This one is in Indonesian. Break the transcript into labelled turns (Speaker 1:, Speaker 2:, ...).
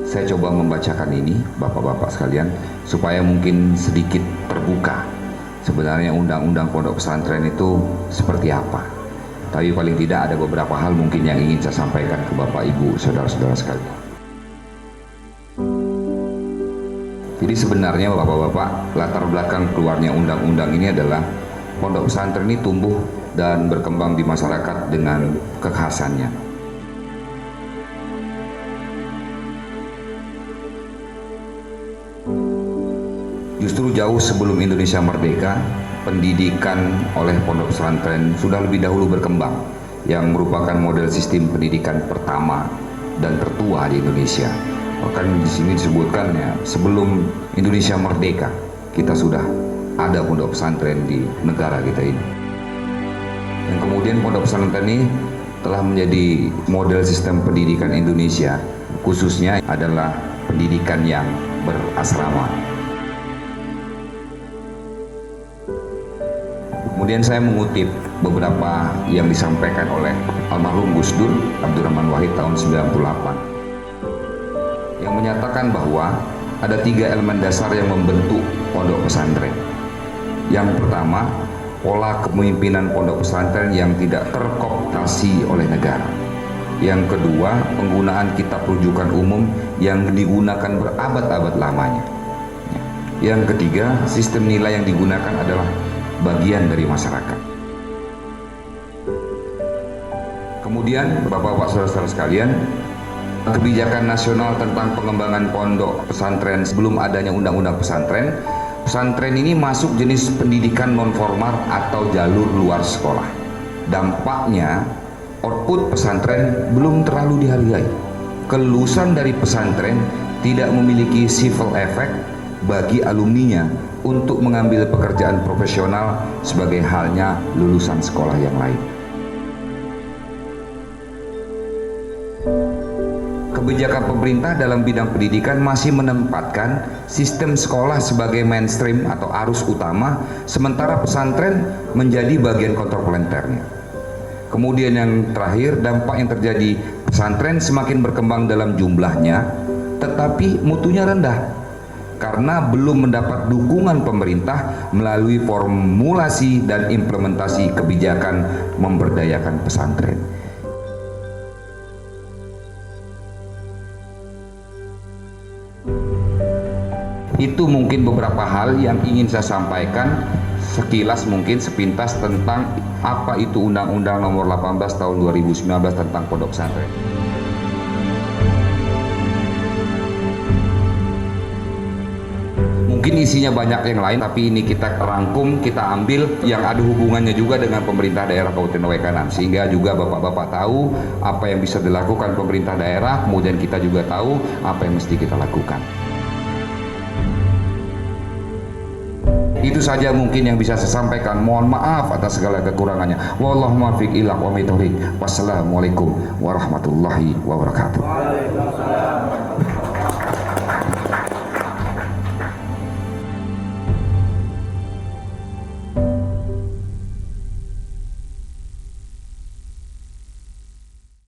Speaker 1: Saya coba membacakan ini, Bapak-bapak sekalian, supaya mungkin sedikit terbuka sebenarnya undang-undang pondok pesantren itu seperti apa. Tapi paling tidak ada beberapa hal mungkin yang ingin saya sampaikan ke Bapak, Ibu, saudara-saudara sekalian. Jadi sebenarnya Bapak-bapak, latar belakang keluarnya undang-undang ini adalah pondok pesantren ini tumbuh dan berkembang di masyarakat dengan kekhasannya. Justru jauh sebelum Indonesia merdeka, pendidikan oleh pondok pesantren sudah lebih dahulu berkembang, yang merupakan model sistem pendidikan pertama dan tertua di Indonesia. Bahkan di sini disebutkan ya, sebelum Indonesia merdeka kita sudah ada pondok pesantren di negara kita ini. Dan kemudian pondok pesantren ini telah menjadi model sistem pendidikan Indonesia, khususnya adalah pendidikan yang berasrama. Kemudian saya mengutip beberapa yang disampaikan oleh almarhum Gus Dur Abdurrahman Wahid tahun 98 yang menyatakan bahwa ada 3 elemen dasar yang membentuk pondok pesantren. Yang pertama, pola kepemimpinan pondok pesantren yang tidak terkooptasi oleh negara. Yang kedua, penggunaan kitab rujukan umum yang digunakan berabad-abad lamanya. Yang ketiga, sistem nilai yang digunakan adalah bagian dari masyarakat. Kemudian Bapak-bapak saudara-saudara sekalian, kebijakan nasional tentang pengembangan pondok pesantren sebelum adanya undang-undang pesantren, pesantren ini masuk jenis pendidikan non formal atau jalur luar sekolah. Dampaknya, output pesantren belum terlalu dihargai. Kelulusan dari pesantren tidak memiliki civil effect bagi alumninya untuk mengambil pekerjaan profesional sebagai halnya lulusan sekolah yang lain. Kebijakan pemerintah dalam bidang pendidikan masih menempatkan sistem sekolah sebagai mainstream atau arus utama, sementara pesantren menjadi bagian komplementernya. Kemudian yang terakhir, dampak yang terjadi, pesantren semakin berkembang dalam jumlahnya, tetapi mutunya rendah karena belum mendapat dukungan pemerintah melalui formulasi dan implementasi kebijakan memberdayakan pesantren. Itu mungkin beberapa hal yang ingin saya sampaikan sekilas, mungkin sepintas tentang apa itu Undang-Undang Nomor 18 Tahun 2019 tentang pondok pesantren. Mungkin isinya banyak yang lain, tapi ini kita rangkum, kita ambil yang ada hubungannya juga dengan pemerintah daerah Kabupaten Waikanan, sehingga juga Bapak-bapak tahu apa yang bisa dilakukan pemerintah daerah, kemudian kita juga tahu apa yang mesti kita lakukan. Itu saja mungkin yang bisa saya sampaikan. Mohon maaf atas segala kekurangannya. Wallahu muwaffiq ila aqwamit thoriq. Wassalamualaikum warahmatullahi wabarakatuh.